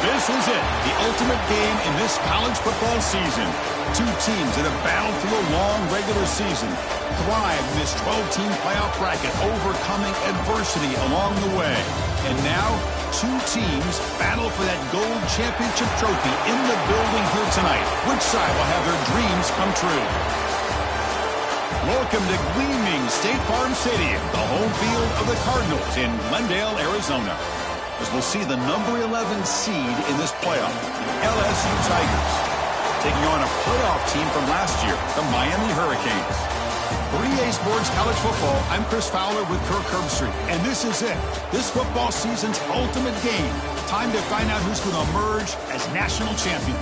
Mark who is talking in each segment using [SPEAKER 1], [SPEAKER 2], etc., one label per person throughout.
[SPEAKER 1] This is it, the ultimate game in this college football season. Two teams that have battled through a long regular season, thrived in this 12-team playoff bracket, overcoming adversity along the way. And now, two teams battle for that gold championship trophy in the building here tonight. Which side will have their dreams come true? Welcome to gleaming State Farm Stadium, the home field of the Cardinals in Glendale, Arizona, as we'll see the number 11 seed in this playoff, the LSU Tigers, taking on a playoff team from last year, the Miami Hurricanes. 3A Sports College Football, I'm Chris Fowler with Kirk Herbstreit, and this is it, this football season's ultimate game. Time to find out who's going to emerge as national champion.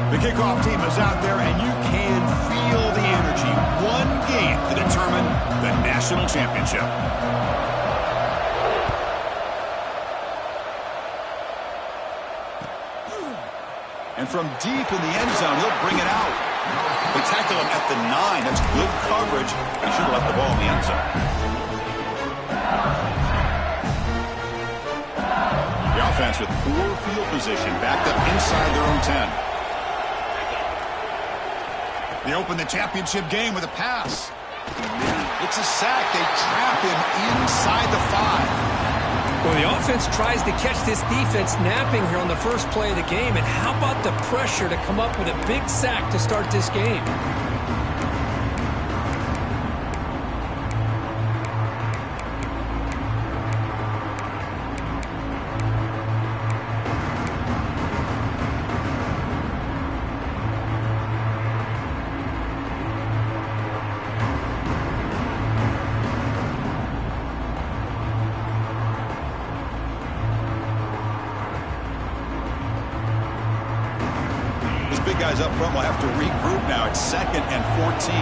[SPEAKER 1] The kickoff team is out there, and you can feel the energy. One game to determine the national championship. And from deep in the end zone, he'll bring it out. They tackle him at the 9. That's good coverage. He should have left the ball in the end zone. The offense with poor field position, backed up inside their own 10. They open the championship game with a pass. It's a sack. They trap him inside the 5.
[SPEAKER 2] Well, the offense tries to catch this defense napping here on the first play of the game. And how about the pressure to come up with a big sack to start this game?
[SPEAKER 1] Guys up front will have to regroup now. It's 2nd and 14.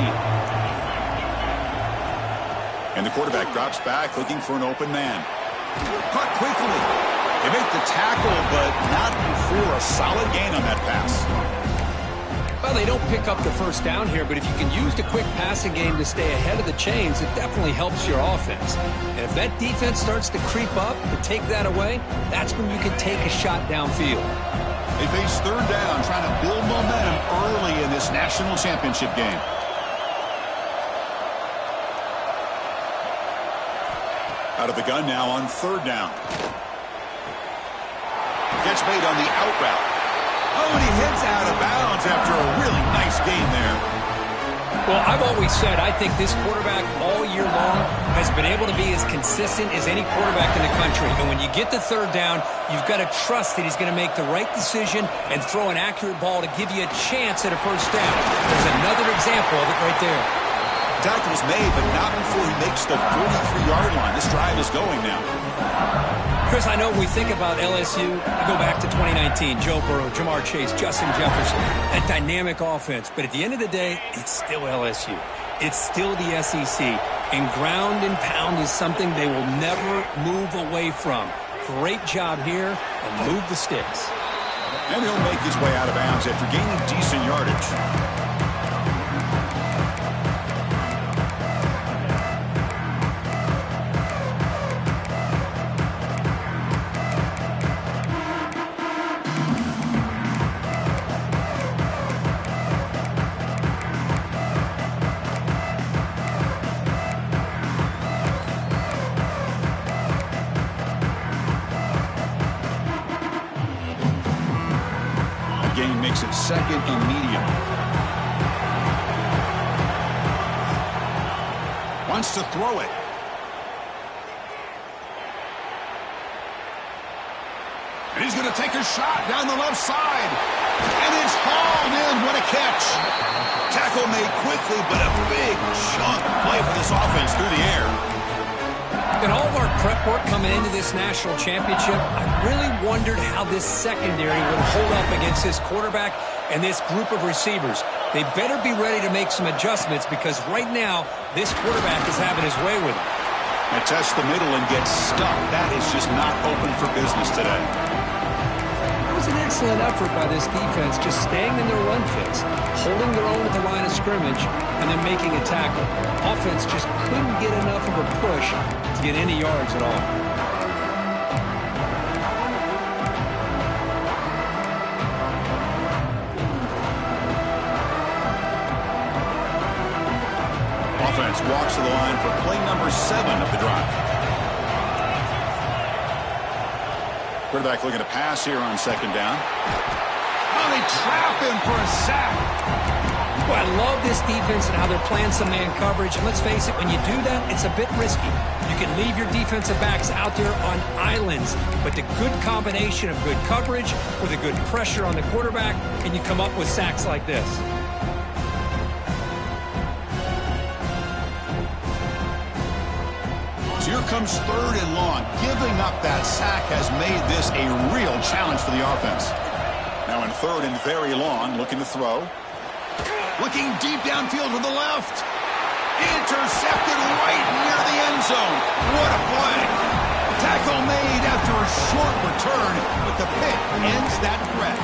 [SPEAKER 1] And the quarterback drops back looking for an open man. Caught quickly. They make the tackle, but not before a solid gain on that pass.
[SPEAKER 2] Well, they don't pick up the first down here, but if you can use the quick passing game to stay ahead of the chains, it definitely helps your offense. And if that defense starts to creep up to take that away, that's when you can take a shot downfield.
[SPEAKER 1] They face 3rd down, trying to build momentum early in this national championship game. Out of the gun now on 3rd down. Catch made on the out route. Oh, and he heads out of bounds after a really nice gain there.
[SPEAKER 2] Well, I've always said I think this quarterback all year long has been able to be as consistent as any quarterback in the country. And when you get the 3rd down, you've got to trust that he's going to make the right decision and throw an accurate ball to give you a chance at a first down. There's another example of it right there.
[SPEAKER 1] Tackle was made, but not before he makes the 43-yard line. This drive is going now.
[SPEAKER 2] Chris, I know when we think about LSU, we go back to 2019, Joe Burrow, Jamar Chase, Justin Jefferson, that dynamic offense. But at the end of the day, it's still LSU. It's still the SEC. And ground and pound is something they will never move away from. Great job here, and move the sticks.
[SPEAKER 1] And he'll make his way out of bounds after gaining decent yardage. makes it 2nd and medium. Wants to throw it. And he's going to take a shot down the left side. And it's hauled in. What a catch. Tackle made quickly, but a big chunk play for this offense through the air.
[SPEAKER 2] In all of our prep work coming into this national championship, I really wondered how this secondary would hold up against this quarterback and this group of receivers. They better be ready to make some adjustments because right now, this quarterback is having his way with it.
[SPEAKER 1] And test the middle and get stuck. That is just not open for business today.
[SPEAKER 2] It was an excellent effort by this defense, just staying in their run fits, holding their own at the line of scrimmage, and then making a tackle. Offense just couldn't get enough of a push to get any yards at all.
[SPEAKER 1] Offense walks to the line for play number 7 of the drive. Quarterback looking to pass here on 2nd down. Oh, they trap him for a sack.
[SPEAKER 2] Well, I love this defense and how they're playing some man coverage. And let's face it, when you do that, it's a bit risky. You can leave your defensive backs out there on islands, but the good combination of good coverage with a good pressure on the quarterback, and you come up with sacks like this.
[SPEAKER 1] Here comes 3rd and long. Giving up that sack has made this a real challenge for the offense. Now in 3rd and very long, looking to throw. Looking deep downfield to the left. Intercepted right near the end zone. What a play. Tackle made after a short return, but the pick ends that threat.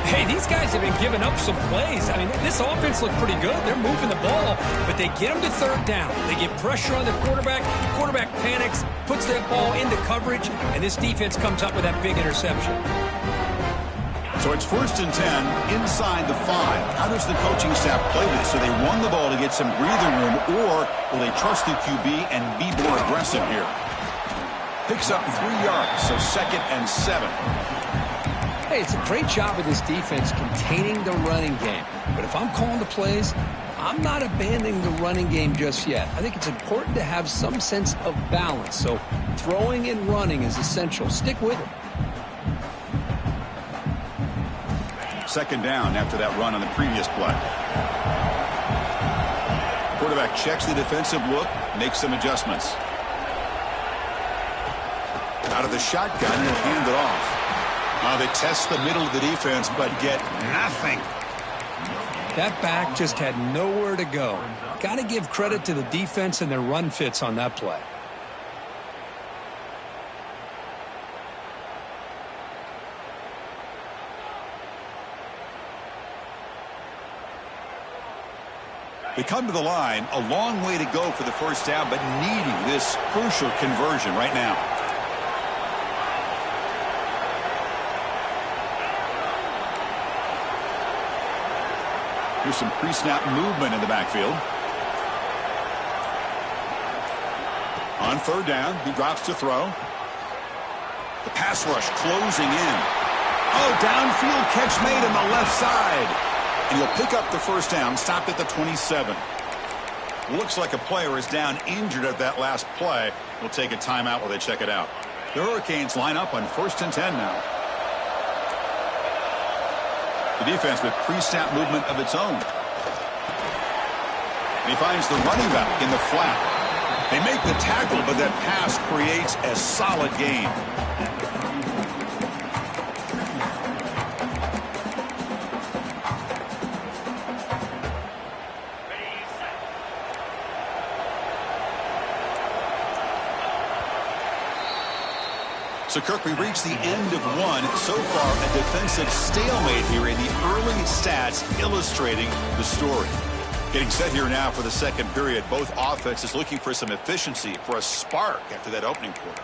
[SPEAKER 2] Hey, these guys have been giving up some plays. I mean, this offense looked pretty good. They're moving the ball, but they get them to 3rd down. They get pressure on the quarterback. Quarterback panics, puts that ball into coverage, and this defense comes up with that big interception.
[SPEAKER 1] So it's 1st and 10 inside the 5. How does the coaching staff play this? Do they run the ball to get some breathing room, or will they trust the QB and be more aggressive here? Picks up 3 yards, so 2nd and 7.
[SPEAKER 2] Hey, it's a great job of this defense containing the running game. But if I'm calling the plays, I'm not abandoning the running game just yet. I think it's important to have some sense of balance. So throwing and running is essential. Stick with it.
[SPEAKER 1] 2nd down after that run on the previous play. Quarterback checks the defensive look, makes some adjustments. Out of the shotgun, he'll hand it off. They test the middle of the defense, but get nothing.
[SPEAKER 2] That back just had nowhere to go. Got to give credit to the defense and their run fits on that play.
[SPEAKER 1] They come to the line, a long way to go for the 1st down, but needing this crucial conversion right now. Here's some pre-snap movement in the backfield. On 3rd down, he drops to throw. The pass rush closing in. Oh, downfield catch made on the left side. And he'll pick up the 1st down, stopped at the 27. Looks like a player is down injured at that last play. We'll take a timeout while they check it out. The Hurricanes line up on 1st and 10 now. The defense with pre-snap movement of its own. And he finds the running back in the flat. They make the tackle, but that pass creates a solid gain. So, Kirk, we reached the end of one. So far, a defensive stalemate here in the early stats illustrating the story. Getting set here now for the 2nd period. Both offenses looking for some efficiency, for a spark after that opening quarter.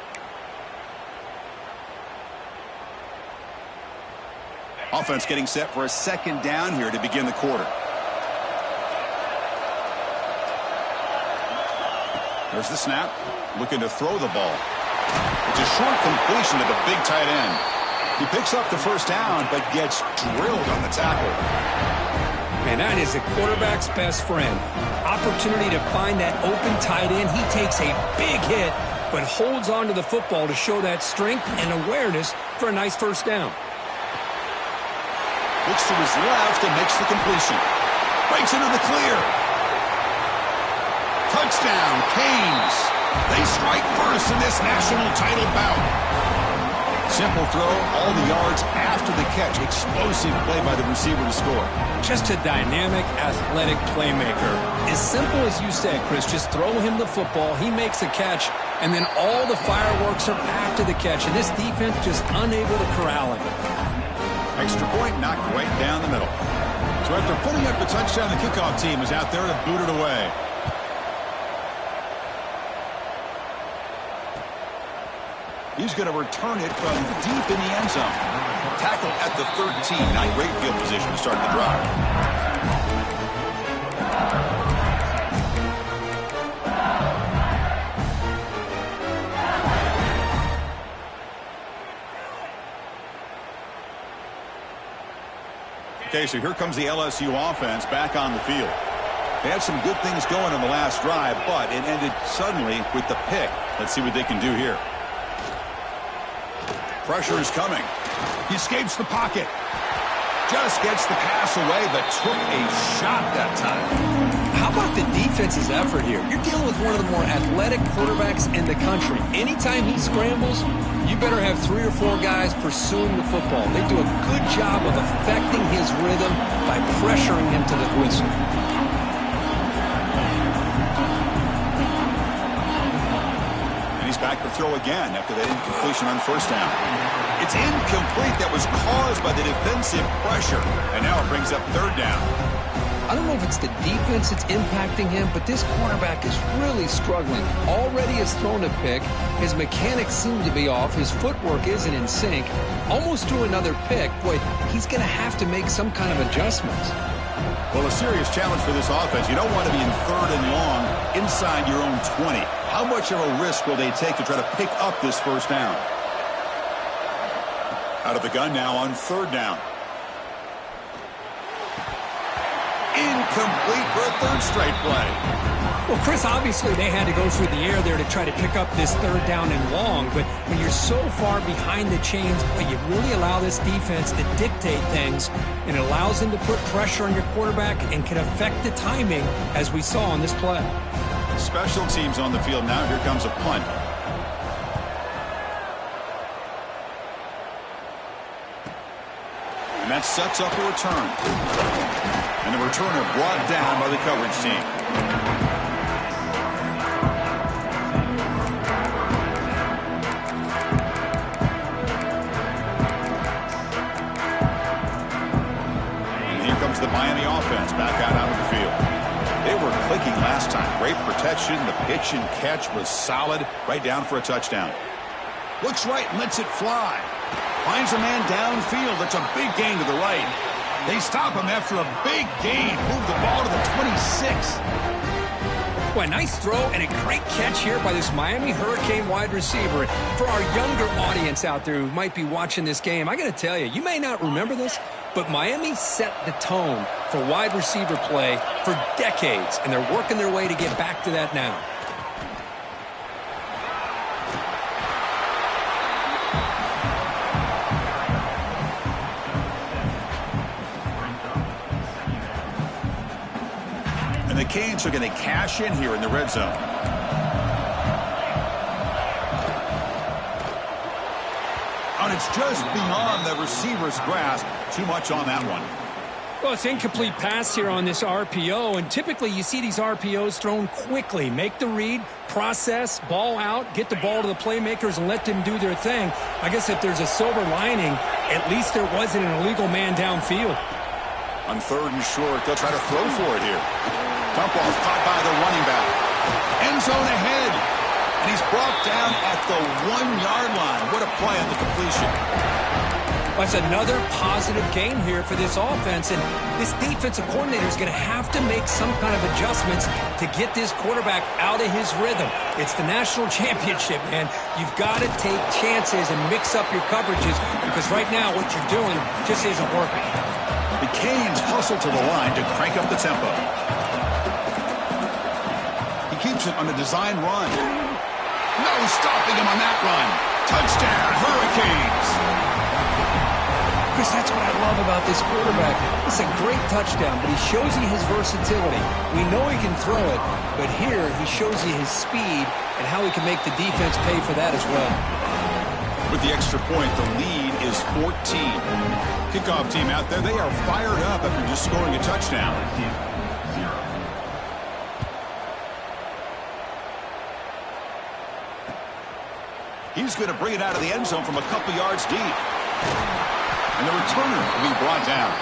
[SPEAKER 1] Offense getting set for a 2nd down here to begin the quarter. There's the snap. Looking to throw the ball. It's a short completion to the big tight end. He picks up the first down, but gets drilled on the tackle.
[SPEAKER 2] Man, that is a quarterback's best friend. Opportunity to find that open tight end. He takes a big hit, but holds on to the football to show that strength and awareness for a nice first down.
[SPEAKER 1] Looks to his left and makes the completion. Breaks into the clear. Touchdown, Canes. They strike first in this national title bout. Simple throw, all the yards after the catch. Explosive play by the receiver to score.
[SPEAKER 2] Just a dynamic, athletic playmaker. As simple as you said, Chris, just throw him the football, he makes a catch, and then all the fireworks are after the catch, and this defense just unable to corral him.
[SPEAKER 1] Extra point knocked right down the middle. So after putting up the touchdown, the kickoff team is out there to boot it away. He's going to return it from deep in the end zone. Tackle at the 13. Not great field position to start the drive. Okay, so here comes the LSU offense back on the field. They had some good things going on the last drive, but it ended suddenly with the pick. Let's see what they can do here. Pressure is coming. He escapes the pocket. Just gets the pass away, but took a shot that time.
[SPEAKER 2] How about the defense's effort here? You're dealing with one of the more athletic quarterbacks in the country. Anytime he scrambles, you better have 3 or 4 guys pursuing the football. They do a good job of affecting his rhythm by pressuring him to the whistle.
[SPEAKER 1] Back to throw again after that incompletion on first down. It's incomplete. That was caused by the defensive pressure. And now it brings up third down.
[SPEAKER 2] I don't know if it's the defense that's impacting him, but this quarterback is really struggling. Already has thrown a pick. His mechanics seem to be off. His footwork isn't in sync. Almost threw another pick. Boy, he's going to have to make some kind of adjustments.
[SPEAKER 1] Well, a serious challenge for this offense. You don't want to be in third and long inside your own 20. How much of a risk will they take to try to pick up this first down? Out of the gun now on third down. Incomplete for a third straight play.
[SPEAKER 2] Well, Chris, obviously they had to go through the air there to try to pick up this third down and long, but when you're so far behind the chains, you really allow this defense to dictate things, and it allows them to put pressure on your quarterback and can affect the timing, as we saw on this play.
[SPEAKER 1] Special teams on the field now. Here comes a punt. And that sets up a return. And the returner brought down by the coverage team. And here comes the Miami offense back out onto the field. They were clicking last time. Great protection. The pitch and catch was solid. Right down for a touchdown. Looks right and lets it fly. Finds a man downfield. That's a big gain to the right. They stop him after a big gain. Move the ball to the 26.
[SPEAKER 2] Well, nice throw and a great catch here by this Miami Hurricane wide receiver. For our younger audience out there who might be watching this game, I got to tell you, you may not remember this, but Miami set the tone for wide receiver play for decades, and they're working their way to get back to that now.
[SPEAKER 1] And the Canes are going to cash in here in the red zone. And it's just beyond the receiver's grasp. Too much on that one.
[SPEAKER 2] Well, it's incomplete pass here on this RPO, and typically you see these RPOs thrown quickly. Make the read, process, ball out, get the ball to the playmakers and let them do their thing. I guess if there's a silver lining, at least there wasn't an illegal man downfield.
[SPEAKER 1] On third and short, they'll try to throw for it here. Dump off caught by the running back. End zone ahead. And he's brought down at the 1-yard line. What a play on the completion.
[SPEAKER 2] Well, that's another positive game here for this offense, and this defensive coordinator is going to have to make some kind of adjustments to get this quarterback out of his rhythm. It's the national championship, man. You've got to take chances and mix up your coverages because right now what you're doing just isn't working.
[SPEAKER 1] The Canes hustle to the line to crank up the tempo. He keeps it on a design run. No stopping him on that run. Touchdown, Hurricanes.
[SPEAKER 2] Chris, that's what I love about this quarterback. It's a great touchdown, but he shows you his versatility. We know he can throw it, but here he shows you his speed and how he can make the defense pay for that as well.
[SPEAKER 1] With the extra point, the lead is 14. Kickoff team out there, they are fired up after just scoring a touchdown. He's going to bring it out of the end zone from a couple yards deep. And the returner will be brought down.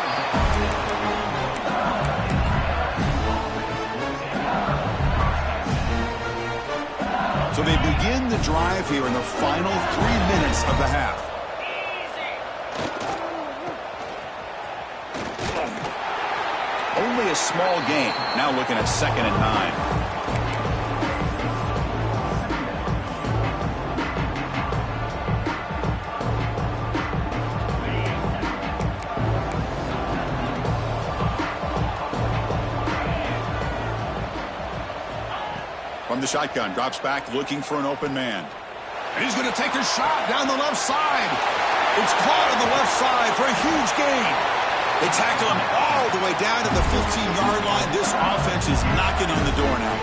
[SPEAKER 1] So they begin the drive here in the final 3 minutes of the half. Only a small gain. Now looking at 2nd and 9. From the shotgun, drops back looking for an open man. And he's going to take a shot down the left side. It's caught on the left side for a huge gain. They tackle him all the way down to the 15-yard line. This offense is knocking on the door now.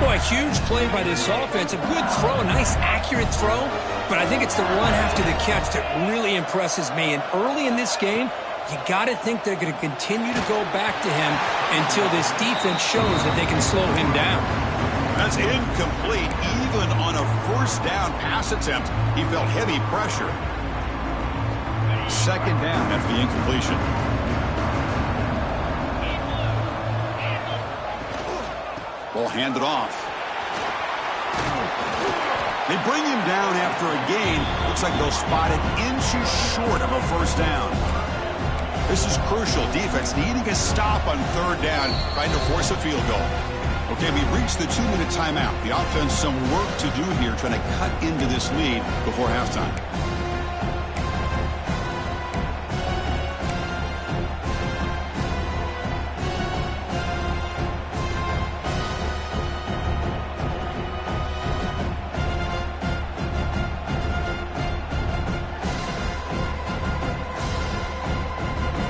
[SPEAKER 2] Boy, a huge play by this offense. A good throw, a nice accurate throw. But I think it's the run after the catch that really impresses me. And early in this game, you got to think they're going to continue to go back to him until this defense shows that they can slow him down.
[SPEAKER 1] That's incomplete. Even on a first down pass attempt, he felt heavy pressure. 2nd down after the incompletion. Ball handed off. They bring him down after a gain. Looks like they'll spot it inches short of a first down. This is crucial. Defense needing a stop on 3rd down, trying to force a field goal. Okay, we reached the 2-minute timeout. The offense some work to do here, trying to cut into this lead before halftime.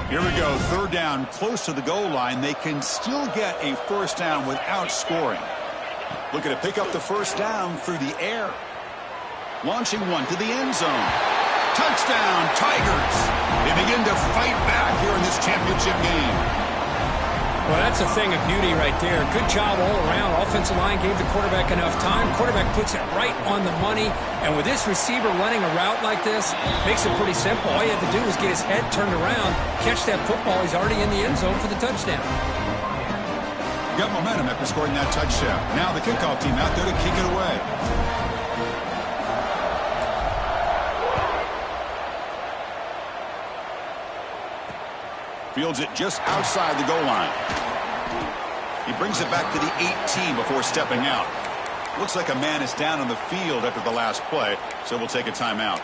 [SPEAKER 1] Here we go, 3rd down, close to the goal line. They can still get a first down without scoring. Looking to pick up the first down through the air. Launching one to the end zone. Touchdown, Tigers. They begin to fight back here in this championship game.
[SPEAKER 2] Well, that's a thing of beauty right there. Good job all around. Offensive line gave the quarterback enough time. Quarterback puts it right on the money. And with this receiver running a route like this, makes it pretty simple. All you have to do is get his head turned around, catch that football. He's already in the end zone for the touchdown.
[SPEAKER 1] Got momentum after scoring that touchdown. Now the kickoff team out there to kick it away. Fields it just outside the goal line. He brings it back to the 18 before stepping out. Looks like a man is down on the field after the last play, so we'll take a timeout.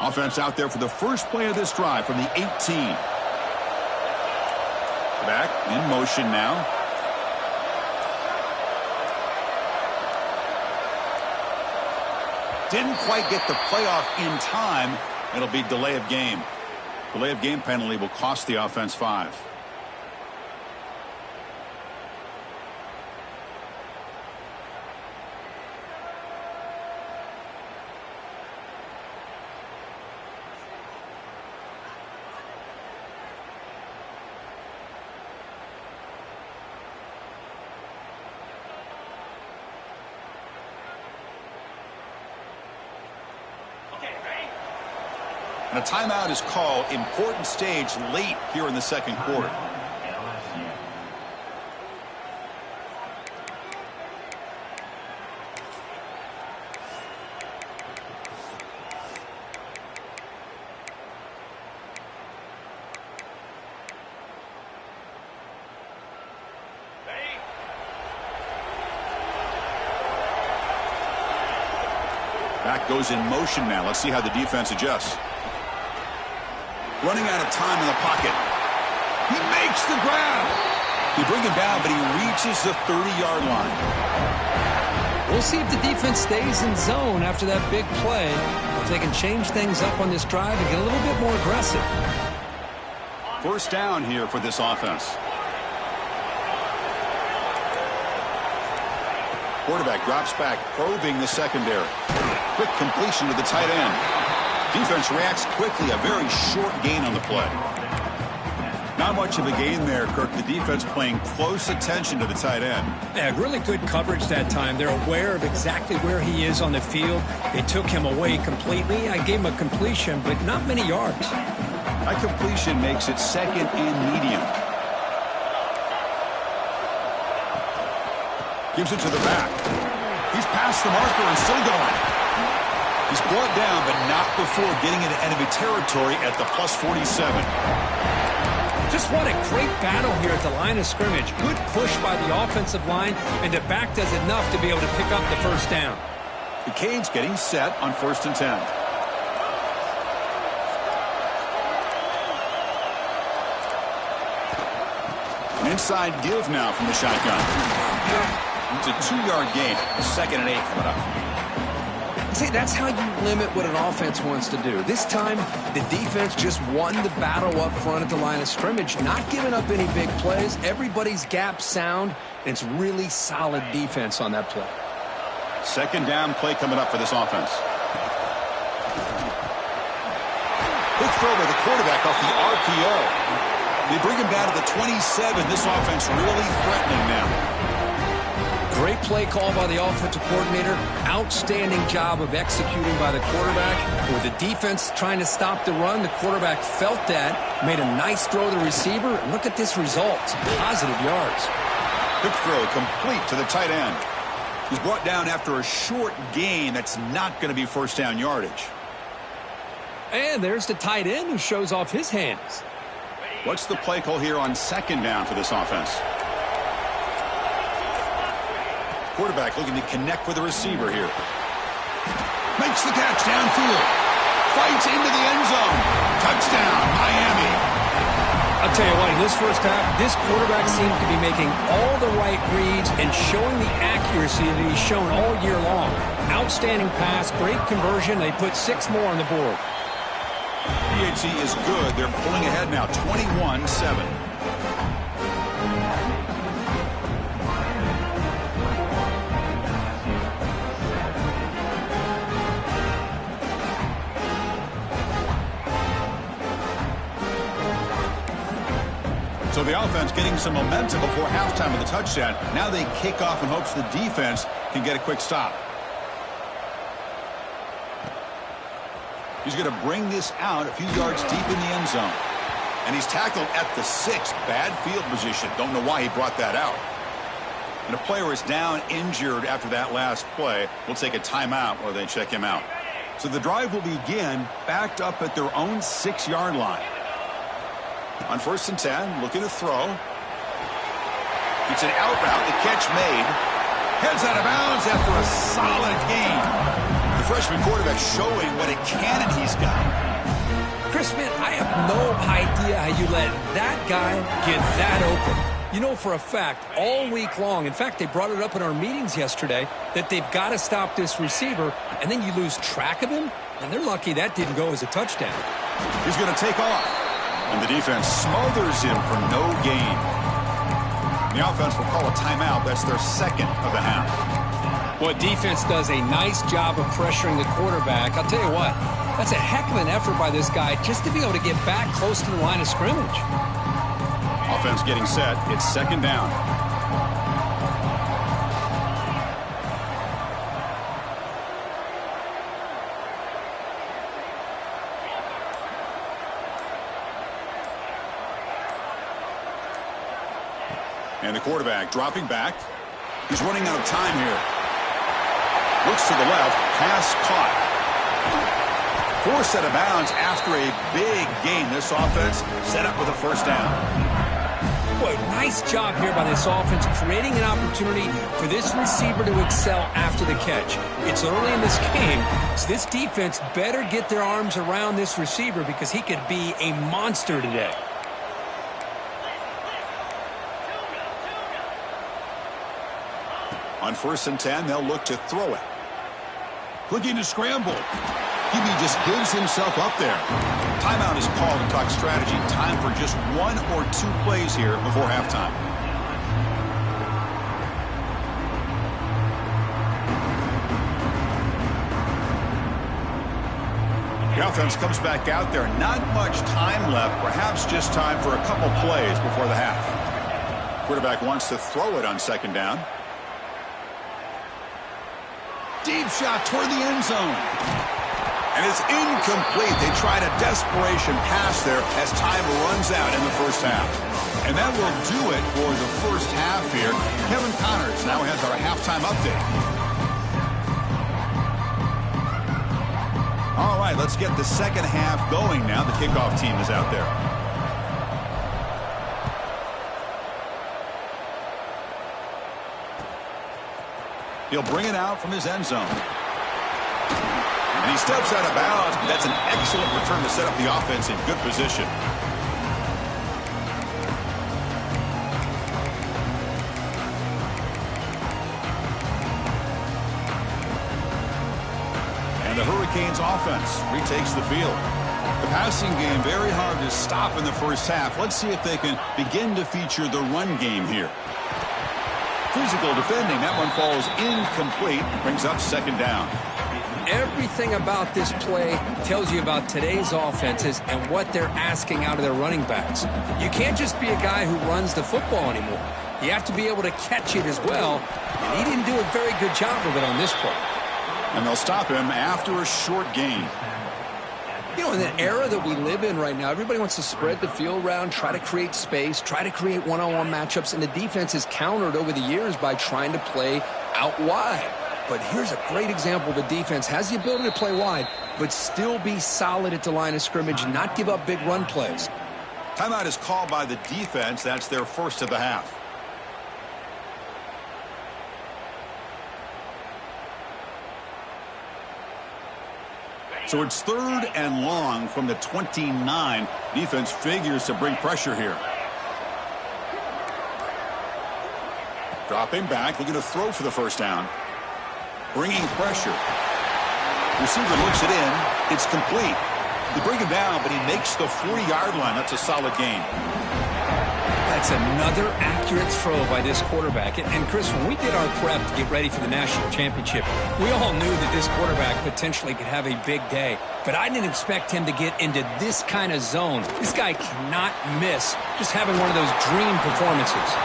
[SPEAKER 1] Offense out there for the first play of this drive from the 18. Back in motion now. Didn't quite get the playoff in time. It'll be delay of game. Delay of game penalty will cost the offense 5. And a timeout is called. Important stage late here in the second quarter. Back goes in motion now. Let's see how the defense adjusts. Running out of time in the pocket. He makes the grab. They bring him down, but he reaches the 30-yard line.
[SPEAKER 2] We'll see if the defense stays in zone after that big play, or if they can change things up on this drive and get a little bit more aggressive.
[SPEAKER 1] First down here for this offense. Quarterback drops back, probing the secondary. Quick completion to the tight end. Defense reacts quickly. A very short gain on the play. Not much of a gain there, Kirk. The defense paying close attention to the tight end.
[SPEAKER 2] Yeah, really good coverage that time. They're aware of exactly where he is on the field. They took him away completely. I gave him a completion, but not many yards.
[SPEAKER 1] That completion makes it second and medium. Gives it to the back. He's past the marker and still going. He's brought down, but not before getting into enemy territory at the +47.
[SPEAKER 2] Just what a great battle here at the line of scrimmage. Good push by the offensive line, and the back does enough to be able to pick up the first down.
[SPEAKER 1] The Canes getting set on 1st and 10. An inside give now from the shotgun. It's a 2-yard gain. 2nd and 8 coming up.
[SPEAKER 2] See, that's how you limit what an offense wants to do. This time, the defense just won the battle up front at the line of scrimmage, not giving up any big plays. Everybody's gap sound, and it's really solid defense on that play.
[SPEAKER 1] 2nd down play coming up for this offense. Quick throw by the quarterback off the RPO. They bring him down to the 27. This offense really threatening now.
[SPEAKER 2] Great play call by the offensive coordinator. Outstanding job of executing by the quarterback. With the defense trying to stop the run, the quarterback felt that, made a nice throw to the receiver. Look at this result. Positive yards.
[SPEAKER 1] Quick throw complete to the tight end. He's brought down after a short gain. That's not going to be first down yardage.
[SPEAKER 2] And there's the tight end who shows off his hands.
[SPEAKER 1] What's the play call here on 2nd down for this offense? Quarterback looking to connect with the receiver here. Makes the catch downfield. Fights into the end zone. Touchdown, Miami.
[SPEAKER 2] I'll tell you what, in this first half, this quarterback seems to be making all the right reads and showing the accuracy that he's shown all year long. Outstanding pass, great conversion. They put 6 more on the board.
[SPEAKER 1] PHC is good. They're pulling ahead now, 21-7. So the offense getting some momentum before halftime with the touchdown. Now they kick off in hopes the defense can get a quick stop. He's going to bring this out a few yards deep in the end zone. And he's tackled at the 6. Bad field position. Don't know why he brought that out. And a player is down injured after that last play. We'll take a timeout while they check him out. So the drive will begin backed up at their own 6-yard line. On 1st and 10, looking to throw. It's an out route. The catch made. Heads out of bounds after a solid gain. The freshman quarterback showing what a cannon he's got.
[SPEAKER 2] Chris, man, I have no idea how you let that guy get that open. You know for a fact, all week long, in fact, they brought it up in our meetings yesterday, that they've got to stop this receiver, and then you lose track of him, and they're lucky that didn't go as a touchdown.
[SPEAKER 1] He's going to take off. And the defense smothers him for no gain. The offense will call a timeout. That's their 2nd of the half.
[SPEAKER 2] Well, defense does a nice job of pressuring the quarterback. I'll tell you what, that's a heck of an effort by this guy just to be able to get back close to the line of scrimmage.
[SPEAKER 1] Offense getting set. It's 2nd down. And the quarterback dropping back. He's running out of time here. Looks to the left. Pass caught. Forced out of bounds after a big gain. This offense set up with a first down.
[SPEAKER 2] Boy, nice job here by this offense, creating an opportunity for this receiver to excel after the catch. It's early in this game, so this defense better get their arms around this receiver because he could be a monster today.
[SPEAKER 1] On 1st and 10, they'll look to throw it. Looking to scramble. QB just gives himself up there. Timeout is called to talk strategy. Time for just 1 or 2 plays here before halftime. The offense comes back out there. Not much time left. Perhaps just time for a couple plays before the half. Quarterback wants to throw it on 2nd down. Deep shot toward the end zone. And it's incomplete. They tried a desperation pass there as time runs out in the first half. And that will do it for the first half here. Kevin Connors now has our halftime update. All right, let's get the second half going now. The kickoff team is out there. He'll bring it out from his end zone. And he steps out of bounds, but that's an excellent return to set up the offense in good position. And the Hurricanes offense retakes the field. The passing game very hard to stop in the first half. Let's see if they can begin to feature the run game here. Physical defending. That one falls incomplete. Brings up 2nd down.
[SPEAKER 2] Everything about this play tells you about today's offenses and what they're asking out of their running backs. You can't just be a guy who runs the football anymore. You have to be able to catch it as well, and he didn't do a very good job of it on this play.
[SPEAKER 1] And they'll stop him after a short gain.
[SPEAKER 2] You know, in the era that we live in right now, everybody wants to spread the field around, try to create space, try to create one-on-one matchups, and the defense is countered over the years by trying to play out wide. But here's a great example. The defense has the ability to play wide, but still be solid at the line of scrimmage and not give up big run plays.
[SPEAKER 1] Timeout is called by the defense. That's their first of the half. So it's 3rd and long from the 29. Defense figures to bring pressure here. Dropping back, looking to throw for the first down. Bringing pressure. Receiver looks it in. It's complete. They bring him down, but he makes the 40-yard line. That's a solid gain.
[SPEAKER 2] That's another accurate throw by this quarterback. And Chris, when we did our prep to get ready for the national championship, we all knew that this quarterback potentially could have a big day. But I didn't expect him to get into this kind of zone. This guy cannot miss just having one of those dream performances.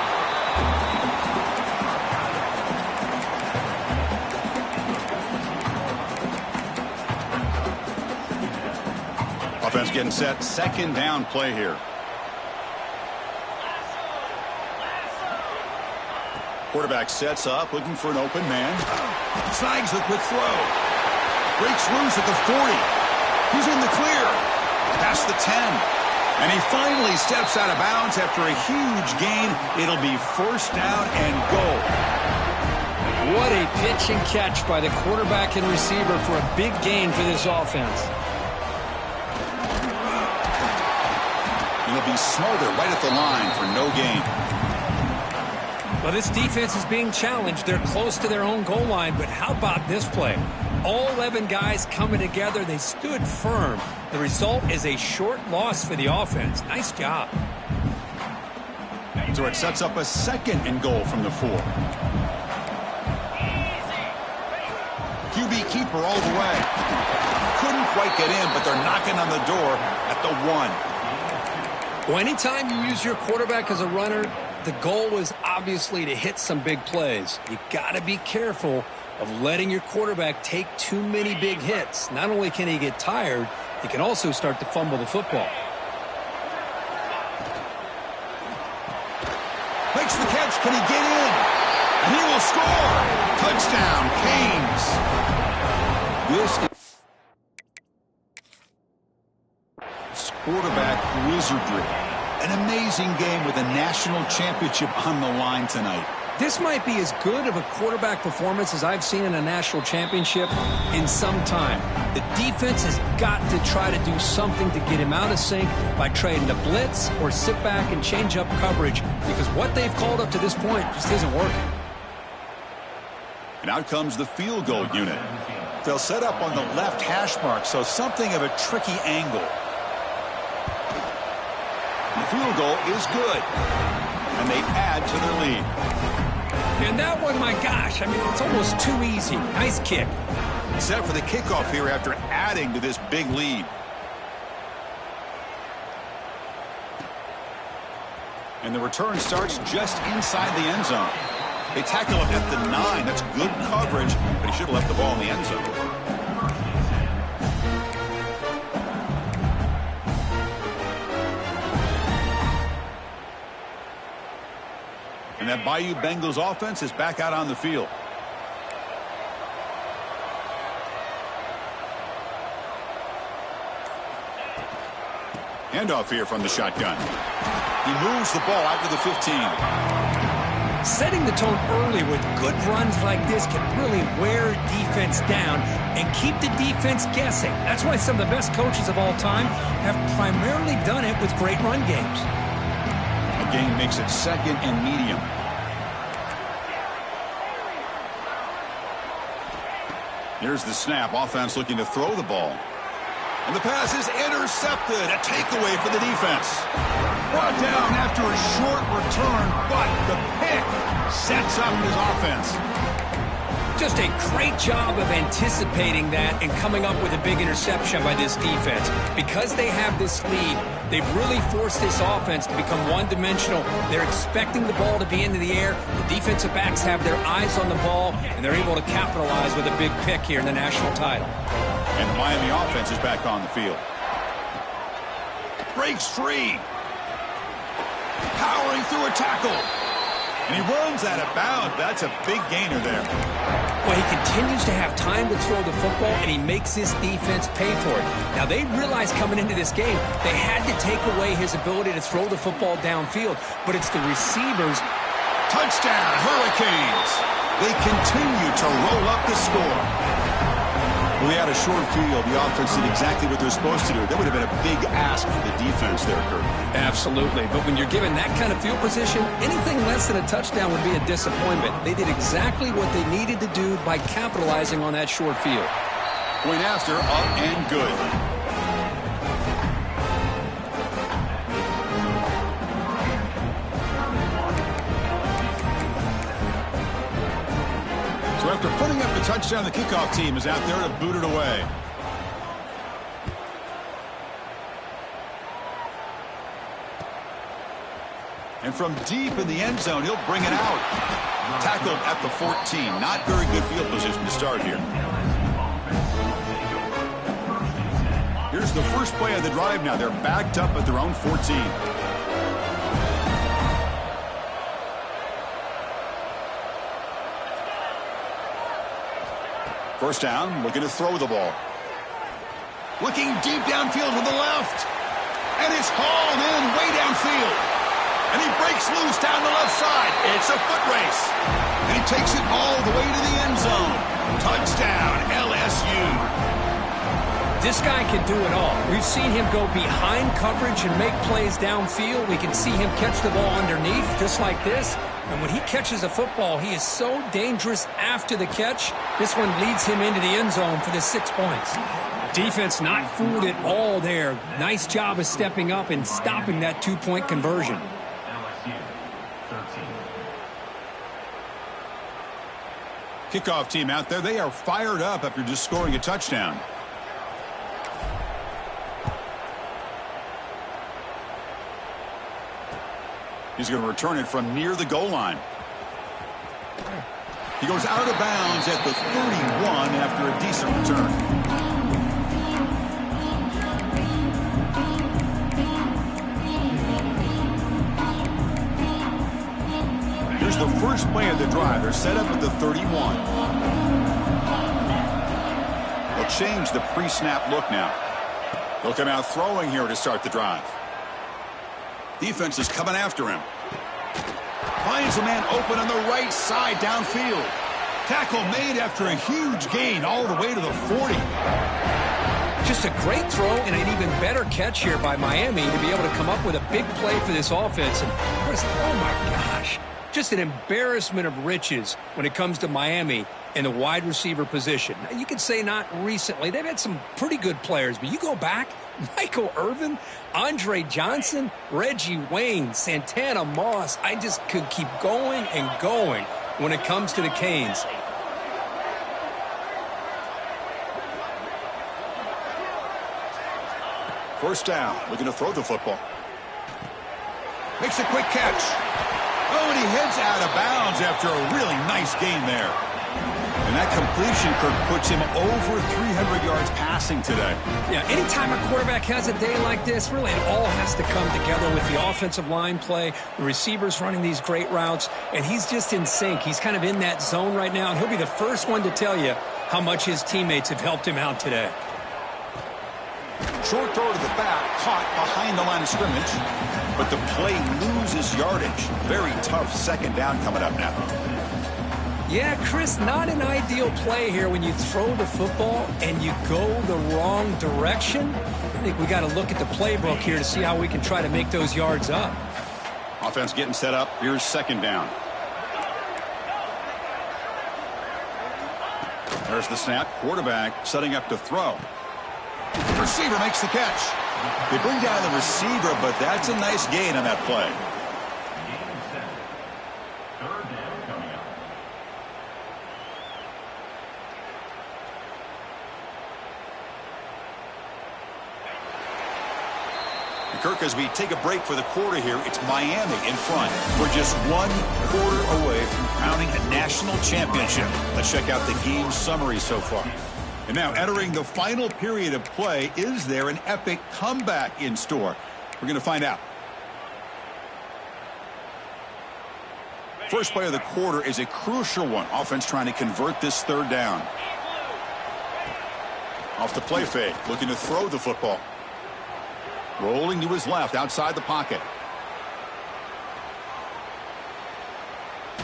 [SPEAKER 1] Offense getting set. 2nd down play here. Quarterback sets up, looking for an open man. Snags the quick throw. Breaks loose at the 40. He's in the clear. Past the 10. And he finally steps out of bounds after a huge gain. It'll be 1st down and goal.
[SPEAKER 2] What a pitch and catch by the quarterback and receiver for a big gain for this offense.
[SPEAKER 1] He'll be smothered right at the line for no gain.
[SPEAKER 2] Well, this defense is being challenged. They're close to their own goal line, but how about this play? All 11 guys coming together. They stood firm. The result is a short loss for the offense. Nice job.
[SPEAKER 1] So it sets up a 2nd and goal from the 4. QB keeper all the way. Couldn't quite get in, but they're knocking on the door at the 1.
[SPEAKER 2] Well, anytime you use your quarterback as a runner, the goal is obviously to hit some big plays. You got to be careful of letting your quarterback take too many big hits. Not only can he get tired, he can also start to fumble the football.
[SPEAKER 1] Makes the catch, Can he get in? And he will score. Touchdown, Canes. This quarterback wizardry. An amazing game with a national championship on the line tonight.
[SPEAKER 2] This might be as good of a quarterback performance as I've seen in a national championship in some time. The defense has got to try to do something to get him out of sync by trading the blitz or sit back and change up coverage, because what they've called up to this point just isn't working.
[SPEAKER 1] And out comes the field goal unit. They'll set up on the left hash mark, so something of a tricky angle. The field goal is good, and they add to their lead.
[SPEAKER 2] And that one, my gosh, I mean, it's almost too easy. Nice kick.
[SPEAKER 1] Set for the kickoff here after adding to this big lead. And the return starts just inside the end zone. They tackle him at the 9. That's good coverage, but he should have left the ball in the end zone. And that Bayou Bengals offense is back out on the field. Handoff here from the shotgun. He moves the ball out to the 15.
[SPEAKER 2] Setting the tone early with good runs like this can really wear defense down and keep the defense guessing. That's why some of the best coaches of all time have primarily done it with great run games.
[SPEAKER 1] Gain makes it second and medium. Here's the snap. Offense looking to throw the ball. And the pass is intercepted. A takeaway for the defense. Brought down after a short return, but the pick sets up his offense.
[SPEAKER 2] Just a great job of anticipating that and coming up with a big interception by this defense. Because they have this lead, they've really forced this offense to become one-dimensional. They're expecting the ball to be into the air. The defensive backs have their eyes on the ball, and they're able to capitalize with a big pick here in the national title.
[SPEAKER 1] And the Miami offense is back on the field. Breaks free. Powering through a tackle. And he runs out of bounds. That's a big gainer there.
[SPEAKER 2] Well, he continues to have time to throw the football, and he makes his defense pay for it. Now, they realized coming into this game they had to take away his ability to throw the football downfield, but it's the receivers.
[SPEAKER 1] Touchdown, Hurricanes. They continue to roll up the score. Well, they had a short field. The offense did exactly what they're supposed to do. That would have been a big ask for the defense there, Kurt.
[SPEAKER 2] Absolutely. But when you're given that kind of field position, anything less than a touchdown would be a disappointment. They did exactly what they needed to do by capitalizing on that short field.
[SPEAKER 1] Point after, up and good. So after putting up the touchdown, the kickoff team is out there to boot it away. And from deep in the end zone, he'll bring it out. Tackled at the 14. Not very good field position to start here. Here's the first play of the drive now. They're backed up at their own 14. First down, looking to throw the ball. Looking deep downfield to the left. And it's hauled in way downfield. And he breaks loose down the left side. It's a foot race. And he takes it all the way to the end zone. Touchdown, LSU.
[SPEAKER 2] This guy can do it all. We've seen him go behind coverage and make plays downfield. We can see him catch the ball underneath just like this. And when he catches a football, he is so dangerous after the catch. This one leads him into the end zone for the 6 points. Defense not fooled at all there. Nice job of stepping up and stopping that 2-point conversion.
[SPEAKER 1] Kickoff team out there. They are fired up after just scoring a touchdown. He's going to return it from near the goal line. He goes out of bounds at the 31 after a decent return. Here's first play of the drive. They're set up at the 31. They'll change the pre-snap look now. They'll come out throwing here to start the drive. Defense is coming after him. Finds a man open on the right side downfield. Tackle made after a huge gain all the way to the 40.
[SPEAKER 2] Just a great throw and an even better catch here by Miami to be able to come up with a big play for this offense. And oh my gosh, just an embarrassment of riches when it comes to Miami in the wide receiver position. Now, you could say not recently. They've had some pretty good players, but you go back, Michael Irvin, Andre Johnson, Reggie Wayne, Santana Moss. I just could keep going and going when it comes to the Canes.
[SPEAKER 1] First down, looking to throw the football. Makes a quick catch. Oh, and he heads out of bounds after a really nice gain there. And that completion, Kirk, puts him over 300 yards passing today.
[SPEAKER 2] Yeah, anytime a quarterback has a day like this, really it all has to come together with the offensive line play, the receivers running these great routes, and he's just in sync. He's kind of in that zone right now, and he'll be the first one to tell you how much his teammates have helped him out today.
[SPEAKER 1] Short throw to the back, caught behind the line of scrimmage, but the play loses yardage. Very tough second down coming up now.
[SPEAKER 2] Yeah, Chris, not an ideal play here when you throw the football and you go the wrong direction. I think we got to look at the playbook here to see how we can try to make those yards up.
[SPEAKER 1] Offense getting set up. Here's second down. There's the snap. Quarterback setting up to throw. The receiver makes the catch. They bring down the receiver, but that's a nice gain on that play. Kirk, as we take a break for the quarter here, it's Miami in front. We're just 1 quarter away from crowning a national championship. Let's check out the game summary so far. And now entering the final period of play, is there an epic comeback in store? We're going to find out. First play of the quarter is a crucial one. Offense trying to convert this third down. Off the play fake, looking to throw the football. Rolling to his left, outside the pocket.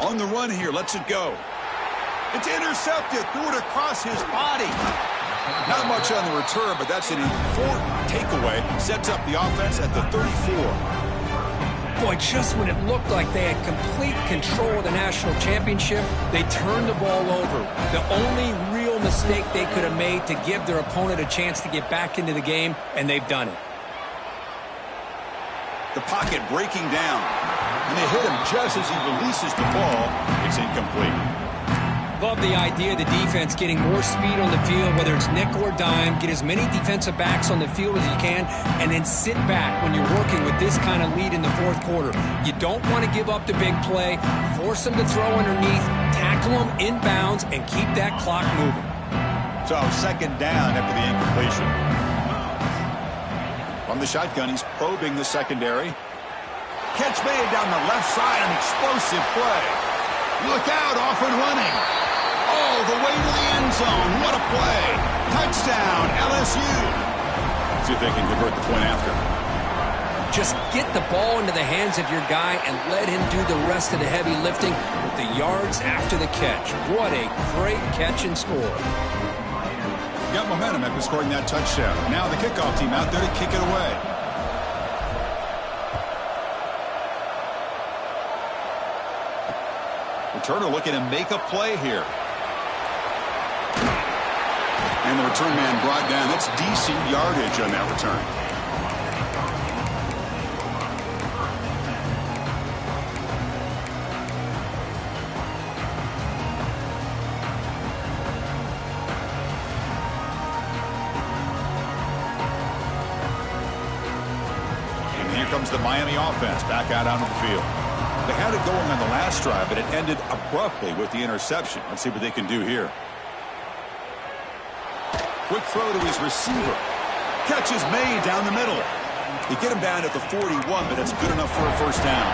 [SPEAKER 1] On the run here, lets it go. It's intercepted, threw it across his body. Not much on the return, but that's an important takeaway. Sets up the offense at the 34.
[SPEAKER 2] Boy, just when it looked like they had complete control of the national championship, they turned the ball over. The only real mistake they could have made to give their opponent a chance to get back into the game, and they've done it.
[SPEAKER 1] The pocket breaking down. And they hit him just as he releases the ball. It's incomplete.
[SPEAKER 2] Love the idea of the defense getting more speed on the field, whether it's nickel or dime. Get as many defensive backs on the field as you can, and then sit back when you're working with this kind of lead in the fourth quarter. You don't want to give up the big play. Force them to throw underneath, tackle them inbounds, and keep that clock moving.
[SPEAKER 1] So second down after the incompletion. From the shotgun, he's probing the secondary. Catch made down the left side, an explosive play. Look out, off and running. All the way to the end zone. What a play. Touchdown, LSU. See if they can convert the point after.
[SPEAKER 2] Just get the ball into the hands of your guy and let him do the rest of the heavy lifting with the yards after the catch. What a great catch and score.
[SPEAKER 1] Got momentum after scoring that touchdown. Now the kickoff team out there to kick it away. Returner looking to make a play here. And the return man brought down. That's decent yardage on that return. Comes the Miami offense back out onto the field. They had it going on the last drive, but it ended abruptly with the interception. Let's see what they can do here. Quick throw to his receiver. Catch is made down the middle. They get him down at the 41, but it's good enough for a first down.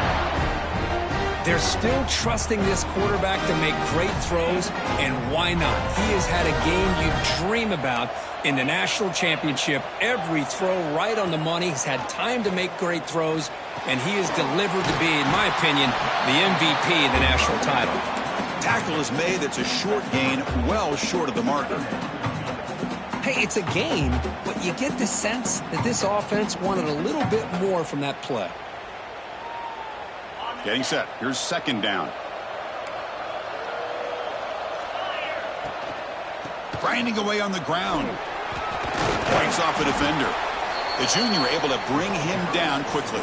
[SPEAKER 2] They're still trusting this quarterback to make great throws, and why not? He has had a game you dream about in the national championship. Every throw right on the money. He's had time to make great throws, and he is delivered to be, in my opinion, the MVP of the national title.
[SPEAKER 1] Tackle is made. That's a short gain, well short of the marker.
[SPEAKER 2] Hey, it's a game, but you get the sense that this offense wanted a little bit more from that play.
[SPEAKER 1] Getting set. Here's second down. Grinding away on the ground. Breaks off a defender. The junior able to bring him down quickly.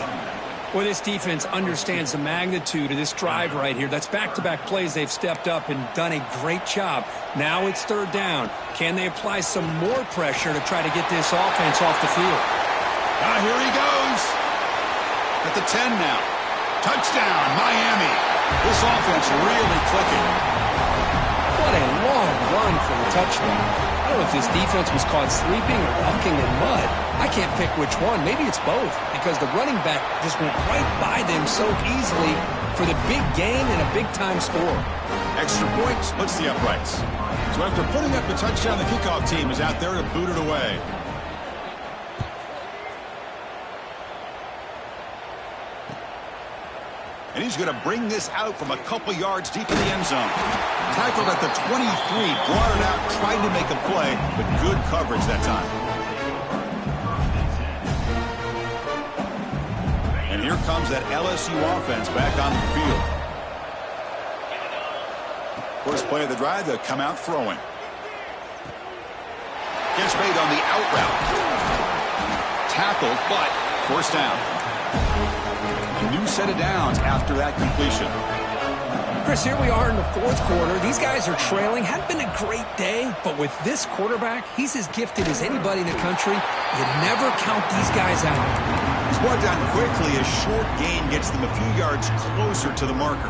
[SPEAKER 2] Well, this defense understands the magnitude of this drive right here. That's back-to-back plays. They've stepped up and done a great job. Now it's third down. Can they apply some more pressure to try to get this offense off the field?
[SPEAKER 1] Here he goes. At the 10 now. Touchdown, Miami. This offense really clicking.
[SPEAKER 2] What a long run for the touchdown. I don't know if this defense was caught sleeping or walking in mud. I can't pick which one. Maybe it's both, because the running back just went right by them so easily for the big gain and a big-time score.
[SPEAKER 1] Extra point splits the uprights. So after putting up the touchdown, the kickoff team is out there to boot it away. And he's going to bring this out from a couple yards deep in the end zone. Tackled at the 23, brought it out, tried to make a play, but good coverage that time. And here comes that LSU offense back on the field. First play of the drive, they'll come out throwing. Gets made on the out route. Tackled, but first down. A new set of downs after that completion.
[SPEAKER 2] Chris, here we are in the fourth quarter. These guys are trailing. Hadn't been a great day, but with this quarterback, he's as gifted as anybody in the country. You never count these guys out.
[SPEAKER 1] He's brought down quickly. A short gain gets them a few yards closer to the marker.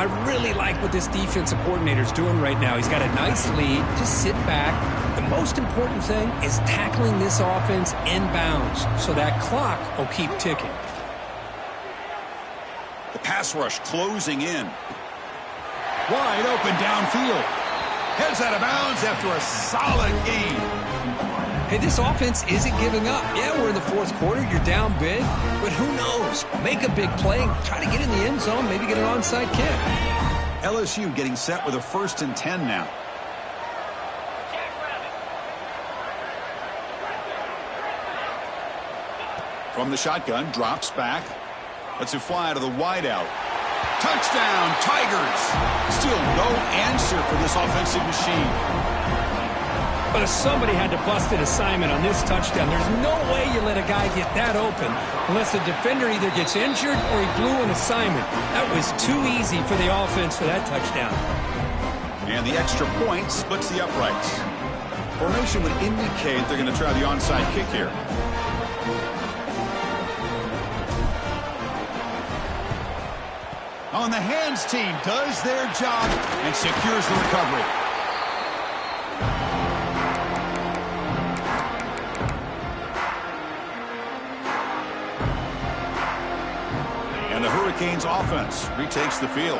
[SPEAKER 2] I really like what this defensive coordinator's doing right now. He's got a nice lead. Just sit back. The most important thing is tackling this offense inbounds, so that clock will keep ticking.
[SPEAKER 1] The pass rush closing in. Wide open downfield. Heads out of bounds after a solid gain.
[SPEAKER 2] Hey, this offense isn't giving up. Yeah, we're in the fourth quarter. You're down big. But who knows? Make a big play. Try to get in the end zone. Maybe get an onside kick.
[SPEAKER 1] LSU getting set with a 1st and 10 now. From the shotgun, drops back. Lets it fly to the wideout. Touchdown, Tigers! Still no answer for this offensive machine.
[SPEAKER 2] But if somebody had to bust an assignment on this touchdown, there's no way you let a guy get that open unless the defender either gets injured or he blew an assignment. That was too easy for the offense for that touchdown.
[SPEAKER 1] And the extra point splits the uprights. Formation would indicate they're going to try the onside kick here. On the hands team does their job and secures the recovery. And the Hurricanes offense retakes the field.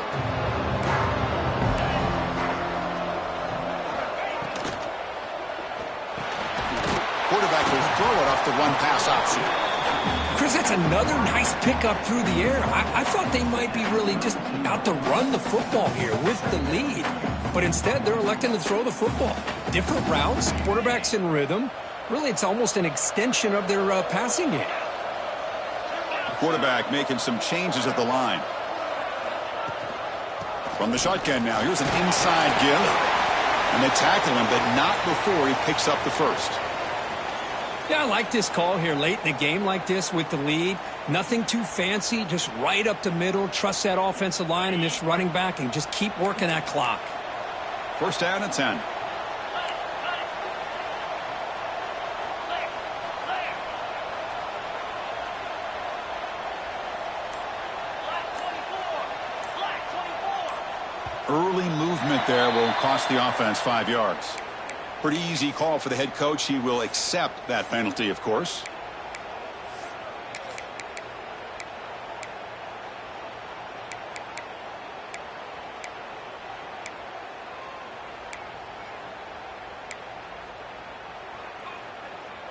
[SPEAKER 1] Quarterback will throw it off the one pass option.
[SPEAKER 2] Chris, that's another nice pickup through the air. I thought they might be really just out to run the football here with the lead. But instead, they're electing to throw the football. Different routes, quarterbacks in rhythm. Really, it's almost an extension of their passing game.
[SPEAKER 1] Quarterback making some changes at the line. From the shotgun now, here's an inside give. And they tackle him, but not before he picks up the first.
[SPEAKER 2] Yeah, I like this call here late in the game like this with the lead. Nothing too fancy, just right up the middle. Trust that offensive line and this running back and just keep working that clock.
[SPEAKER 1] First down and 10. Early movement there will cost the offense 5 yards. Pretty easy call for the head coach. He will accept that penalty, of course.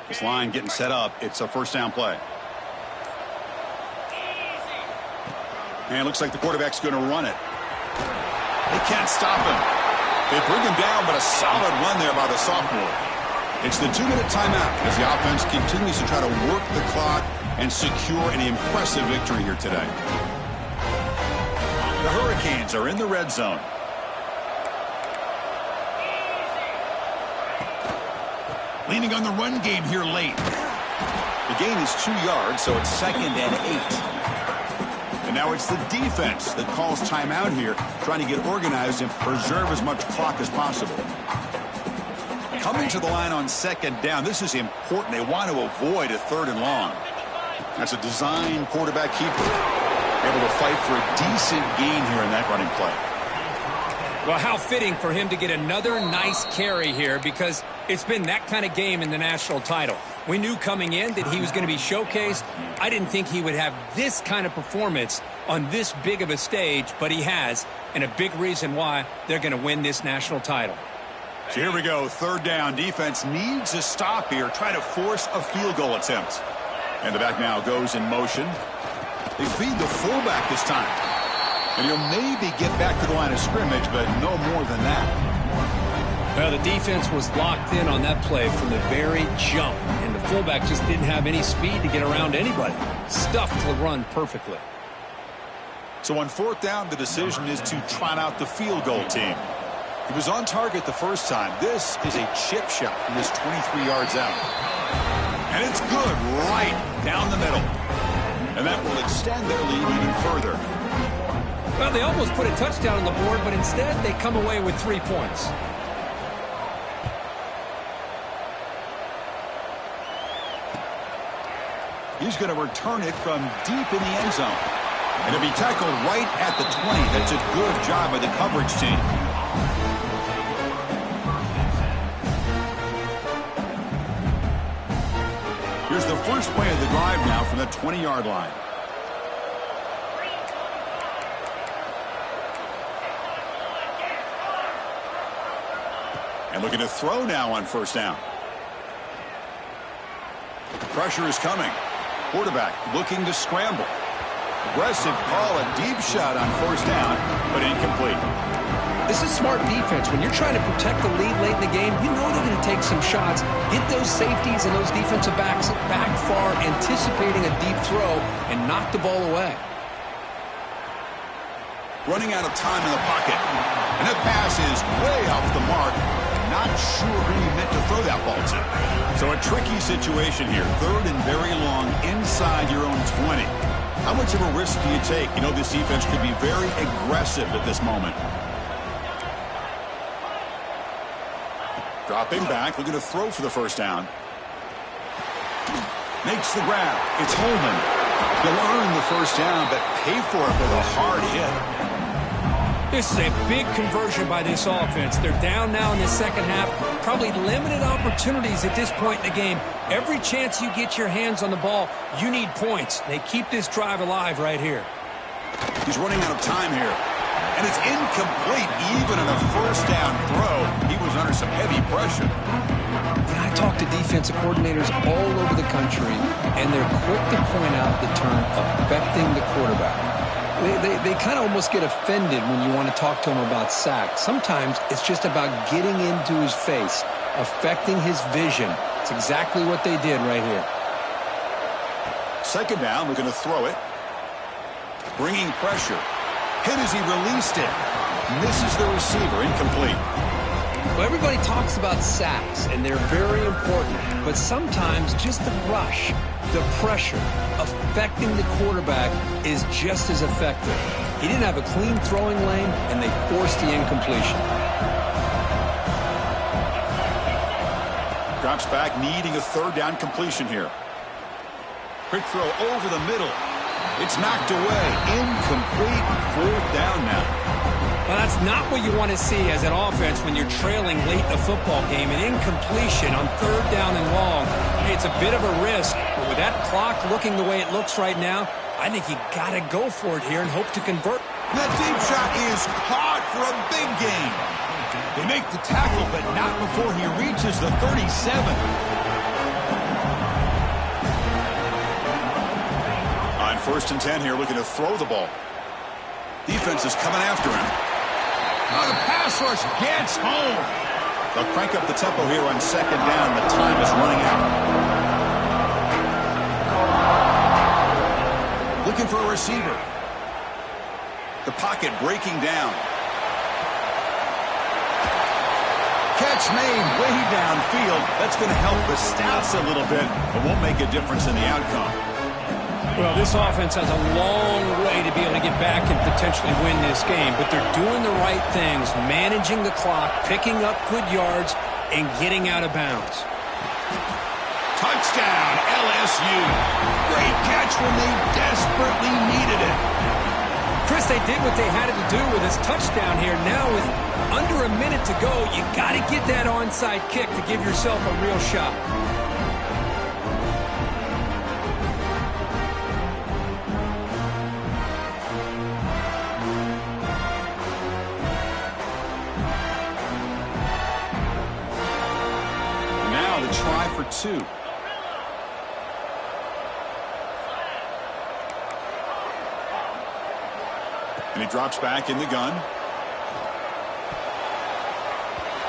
[SPEAKER 1] This line getting set up. It's a first down play. And it looks like the quarterback's going to run it. They can't stop him. They bring him down, but a solid run there by the sophomore. It's the 2-minute timeout as the offense continues to try to work the clock and secure an impressive victory here today. The Hurricanes are in the red zone. Leaning on the run game here late. The gain is 2 yards, so it's 2nd and 8. And now it's the defense that calls timeout here, trying to get organized and preserve as much clock as possible. Coming to the line on 2nd down, this is important. They want to avoid a 3rd and long. That's a design quarterback keeper. Able to fight for a decent gain here in that running play.
[SPEAKER 2] Well, how fitting for him to get another nice carry here, because it's been that kind of game in the national title. We knew coming in that he was going to be showcased. I didn't think he would have this kind of performance on this big of a stage, but he has, and a big reason why they're going to win this national title.
[SPEAKER 1] So here we go, 3rd down. Defense needs a stop here, try to force a field goal attempt. And the back now goes in motion. They feed the fullback this time. And he'll maybe get back to the line of scrimmage, but no more than that.
[SPEAKER 2] Well, the defense was locked in on that play from the very jump, and the fullback just didn't have any speed to get around anybody. Stuffed the run perfectly.
[SPEAKER 1] So on 4th down, the decision is to trot out the field goal team. He was on target the first time. This is a chip shot from this 23 yards out. And it's good right down the middle. And that will extend their lead even further.
[SPEAKER 2] Well, they almost put a touchdown on the board, but instead they come away with 3 points.
[SPEAKER 1] He's going to return it from deep in the end zone. And it'll be tackled right at the 20. That's a good job by the coverage team. Here's the first play of the drive now from the 20-yard line. And looking to throw now on 1st down. Pressure is coming. Quarterback looking to scramble. Aggressive call, a deep shot on 1st down, but incomplete.
[SPEAKER 2] This is smart defense. When you're trying to protect the lead late in the game, you know they're going to take some shots, get those safeties and those defensive backs back far, anticipating a deep throw, and knock the ball away.
[SPEAKER 1] Running out of time in the pocket. And that pass is way off the mark. Not sure who he meant to throw that ball to. So a tricky situation here. 3rd and very long inside your own 20. How much of a risk do you take? You know this defense could be very aggressive at this moment. Dropping back, looking to throw for the 1st down. Makes the grab. It's Holman. He'll earn the 1st down, but pay for it with a hard hit.
[SPEAKER 2] This is a big conversion by this offense. They're down now in the second half. Probably limited opportunities at this point in the game. Every chance you get your hands on the ball, you need points. They keep this drive alive right here.
[SPEAKER 1] He's running out of time here. And it's incomplete even on a 1st down throw. He was under some heavy pressure.
[SPEAKER 2] I talk to defensive coordinators all over the country, and they're quick to point out the term affecting the quarterback. They kind of almost get offended when you want to talk to them about sacks. Sometimes it's just about getting into his face, affecting his vision. It's exactly what they did right here.
[SPEAKER 1] 2nd down, we're going to throw it. Bringing pressure. Hit as he released it. Misses the receiver, incomplete.
[SPEAKER 2] Well, everybody talks about sacks, and they're very important. But sometimes just the rush, the pressure, affecting the quarterback is just as effective. He didn't have a clean throwing lane, and they forced the incompletion.
[SPEAKER 1] Drops back, needing a 3rd down completion here. Quick throw over the middle. It's knocked away. Incomplete. 4th down now.
[SPEAKER 2] Well, that's not what you want to see as an offense when you're trailing late in a football game. An incompletion on 3rd down and long. Hey, it's a bit of a risk, but with that clock looking the way it looks right now, I think you got to go for it here and hope to convert.
[SPEAKER 1] That deep shot is caught for a big gain. They make the tackle, but not before he reaches the 37. 1st and 10 here, looking to throw the ball. Defense is coming after him. Oh, the pass rush gets home. They'll crank up the tempo here on 2nd down. The time is running out. Looking for a receiver. The pocket breaking down. Catch made way downfield. That's going to help the stats a little bit, but won't make a difference in the outcome.
[SPEAKER 2] Well, this offense has a long way to be able to get back and potentially win this game, but they're doing the right things, managing the clock, picking up good yards, and getting out of bounds.
[SPEAKER 1] Touchdown, LSU. Great catch when they desperately needed it.
[SPEAKER 2] Chris, they did what they had to do with his touchdown here. Now with under a minute to go, you got to get that onside kick to give yourself a real shot.
[SPEAKER 1] Now the try for 2. And he drops back in the gun.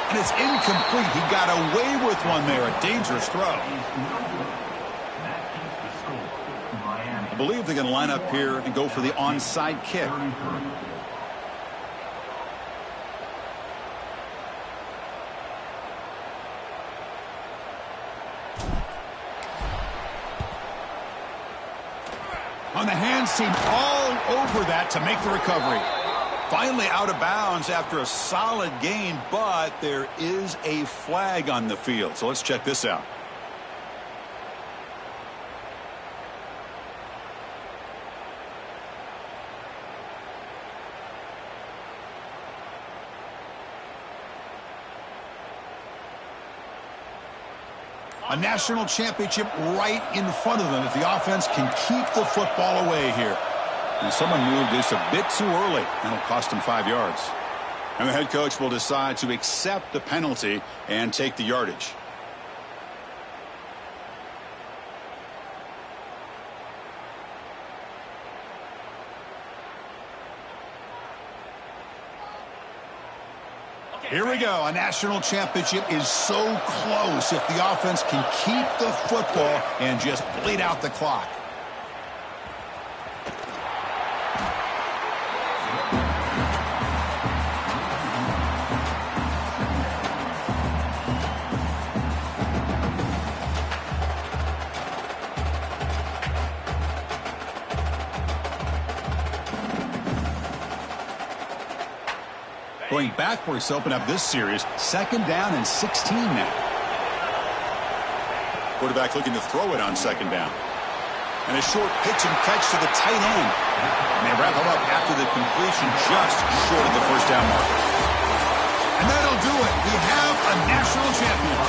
[SPEAKER 1] And it's incomplete. He got away with one there. A dangerous throw. I believe they're going to line up here and go for the onside kick. On the hands team all over that to make the recovery. Finally out of bounds after a solid gain, but there is a flag on the field. So let's check this out. A national championship right in front of them if the offense can keep the football away here. And someone moved this a bit too early. That'll cost him 5 yards. And the head coach will decide to accept the penalty and take the yardage. Here we go. A national championship is so close if the offense can keep the football and just bleed out the clock. Going backwards to open up this series. 2nd down and 16 now. Quarterback looking to throw it on 2nd down. And a short pitch and catch to the tight end. And they wrap him up after the completion just short of the 1st down mark. And that'll do it. We have a national champion.